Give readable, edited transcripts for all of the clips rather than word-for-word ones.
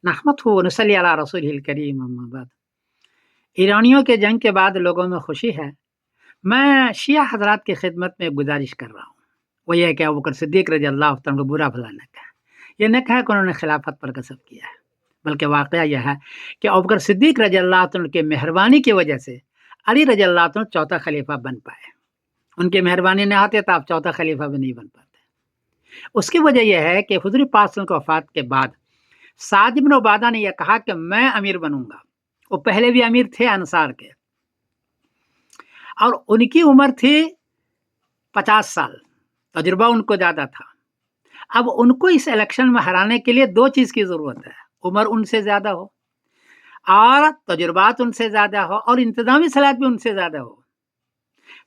नहमदहु व नसल्ली अला रसूलिल करीम अम्मा बाद। ईरानियों के जंग के बाद लोगों में खुशी है। मैं शिया हज़रात की खिदमत में गुजारिश कर रहा हूँ, वो ये है कि अबू बकर सिद्दीक़ रज़ी अल्लाह तआला को बुरा भला न कहें। ये न कहा कि उन्होंने खिलाफत पर गज़ब किया है, बल्कि वाक़या यह है कि अबू बकर सिद्दीक़ रज़ी अल्लाह तआला की मेहरबानी की वजह से अली रज़ी अल्लाह तआला चौथा खलीफा बन पाए। उनकी मेहरबानी न होती तो आप चौथा खलीफा भी नहीं बन पाते। उसकी वजह यह है कि हुज़ूर पाक सल्लल्लाहु अलैहि वसल्लम की वफ़ात के बाद साद इब्न उबादा ने यह कहा कि मैं अमीर बनूंगा। वो पहले भी अमीर थे अंसार के, और उनकी उम्र थी 50 साल, तजुर्बा उनको ज़्यादा था। अब उनको इस इलेक्शन में हराने के लिए दो चीज़ की ज़रूरत है, उम्र उनसे ज़्यादा हो और तजुर्बात उनसे ज़्यादा हो और इंतज़ामी सलाहियत भी उनसे ज़्यादा हो।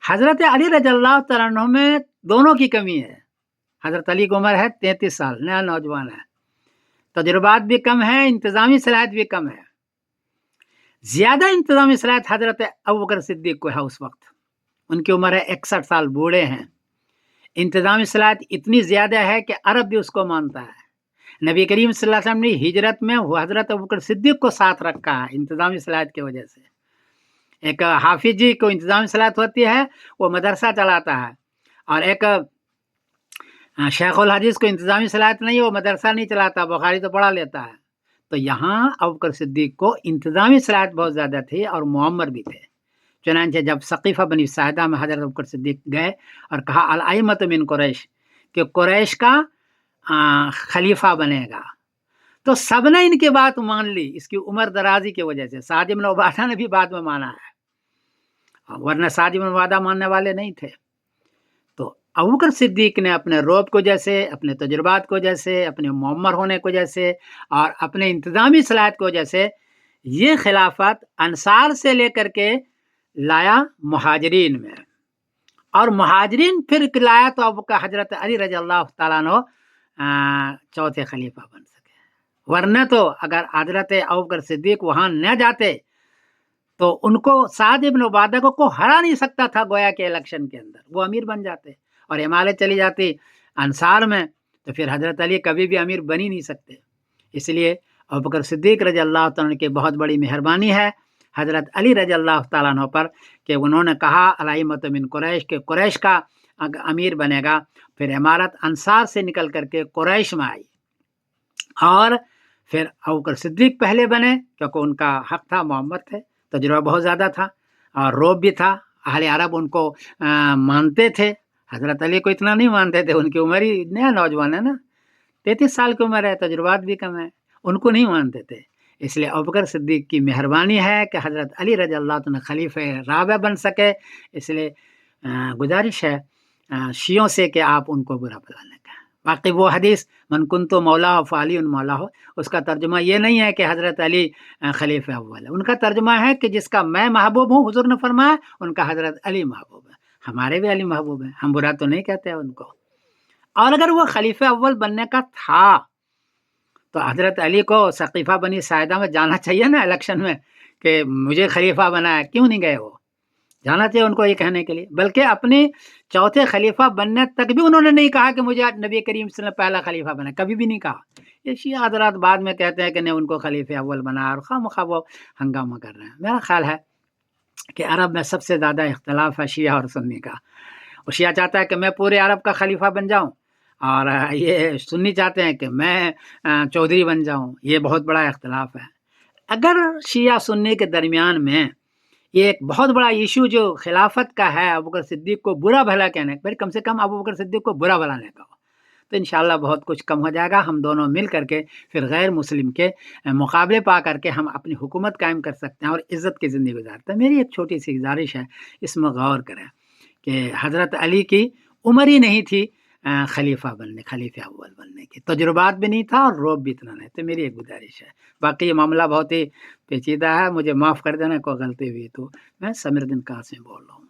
हज़रत अली रज़ियल्लाहु तआला अन्हु में दोनों की कमी है। हज़रत अली की उम्र है 33 साल, नया नौजवान है, तजुर्बात भी कम है, इंतज़ामी सलाहियत भी कम है। ज़्यादा इंतज़ामी सलाहियत हज़रत अबू बकर सिद्दीक़ को है उस वक़्त, उनकी उम्र है 61 साल, बूढ़े हैं। इंतज़ामी सलाहियत इतनी ज़्यादा है कि अरब भी उसको मानता है। नबी करीम सल्लल्लाहु अलैहि वसल्लम ने हिजरत में हज़रत अबू बकर सिद्दीक़ को साथ रखा है इंतज़ामी सलाहियत की वजह से। एक हाफिज़ जी को इंतज़ामी सलाहियत होती है, वो मदरसा चलाता है, और एक शेखुल हदीस को इंतज़ामी सलाहियत नहीं, वो मदरसा नहीं चलाता, बुखारी तो पढ़ा लेता है। तो यहाँ अबू बकर सिद्दीक़ को इंतज़ामी सलाहियत बहुत ज़्यादा थी और मुअम्मर भी थे। चुनांचे जब सक़ीफ़ा बनी साहिदा में हज़रत अबू बकर सिद्दीक़ गए और कहा अल अइम्मतु मिन कुरैश, कि कुरैश का खलीफा बनेगा, तो सबने इनकी बात मान ली, इसकी उम्र दराजी की वजह से। साद इब्न उबादा ने भी बाद में माना है, वरना साद इब्न उबादा मानने वाले नहीं थे। तो अबू बकर सिद्दीक़ ने अपने रौब को जैसे, अपने तजुर्बात को जैसे, अपने मुअम्मर होने को जैसे और अपने इंतज़ामी सलाहियत को जैसे, ये खिलाफत अंसार से लेकर के लाया मुहाजिरीन में, और मुहाजिरीन फिर लाया तो अब हज़रत अली रज़ी अल्लाह तआला अन्हु चौथे खलीफा बन सके। वरना तो अगर हज़रत अबू बकर सिद्दीक़ वहाँ न जाते तो उनको साद इब्न उबादा को हरा नहीं सकता था, गोया के इलेक्शन के अंदर वो अमीर बन जाते और इमारत चली जाती अंसार में, तो फिर हज़रत अली कभी भी अमीर बन ही नहीं सकते। इसलिए अबू बकर सिद्दीक़ रज़ी अल्लाह तआला की बहुत बड़ी मेहरबानी है हज़रत अली रज़ी अल्लाह तआला अन्हु पर कि उन्होंने कहा अल अइम्मतु मिन कुरैश, के कुरैश का अमीर बनेगा। फिर इमारत अंसार से निकल करके कुरैश में आई, और फिर अबू बकर सिद्दीक़ पहले बने क्योंकि उनका हक़ था, मोहम्मद थे, तजुर्बा बहुत ज़्यादा था और रौब भी था। अहले अरब उनको मानते थे, हज़रत अली को इतना नहीं मानते थे, उनकी उम्र ही नया नौजवान है ना, 33 साल की उम्र है, तजुर्बात भी कम है, उनको नहीं मानते थे। इसलिए अबू बकर सिद्दीक़ की मेहरबानी है कि हज़रत अली रज़ी अल्लाह तआला खलीफे राबिया बन सके। इसलिए गुजारिश है शियों से कि आप उनको बुरा भला न कहें। बाकी वो हदीस मन कुन्तु मौलाहु फ़अलियुन मौलाहु, उसका तर्जुमा ये नहीं है कि हज़रत अली खलीफे अव्वल है, उनका तर्जुमा है कि जिसका मैं महबूब हूँ, हुज़ूर ने फरमाया उनका हज़रत अली महबूब है। हमारे भी अली महबूब हैं, हम बुरा तो नहीं कहते हैं उनको। और अगर वो खलीफे अव्वल बनने का था तो हज़रत अली को सक़ीफ़ा बनी साहिदा में जाना चाहिए ना इलेक्शन में कि मुझे खलीफा बनाया, क्यों नहीं गए वो? जाना चाहिए उनको ये कहने के लिए। बल्कि अपने चौथे खलीफा बनने तक भी उन्होंने नहीं कहा कि मुझे नबी करीम सल्लल्लाहु अलैहि वसल्लम पहला खलीफा बना, कभी भी नहीं कहा। ये शिया हज़रात बाद में कहते हैं कि नहीं उनको खलीफे अव्वल बना, और खामख़ा वो हंगामा कर रहे हैं। मेरा ख़्याल है कि अरब में सबसे ज़्यादा इख्तिलाफ़ है शिया और सुन्नी का। और शिया चाहता है कि मैं पूरे अरब का खलीफा बन जाऊँ, और ये सुन्नी चाहते हैं कि मैं चौधरी बन जाऊँ। ये बहुत बड़ा इख्तिलाफ़ है। अगर शिया सुन्नी के दरमियान में ये एक बहुत बड़ा इशू जो खिलाफत का है, अबू बकर सिद्दीक़ को बुरा भला कहने, भाई कम से कम अबू बकर सिद्दीक़ को बुरा भला नहीं कहो, तो इंशाअल्लाह बहुत कुछ कम हो जाएगा। हम दोनों मिल करके फिर गैर मुस्लिम के मुकाबले पा करके हम अपनी हुकूमत कायम कर सकते हैं और इज़्ज़त की ज़िंदगी गुजारते हैं। मेरी एक छोटी सी गुजारिश है, इसमें गौर करें कि हज़रत अली की उम्र ही नहीं थी खलीफा बनने, खलीफे अव्वल बनने की, तजुर्बात भी नहीं था और रौब भी इतना नहीं। तो मेरी एक गुजारिश है, बाकी ये मामला बहुत ही पेचीदा है, मुझे माफ़ कर देना कोई गलती हुई तो। मैं समीरुद्दीन कासिम बोल रहा हूँ।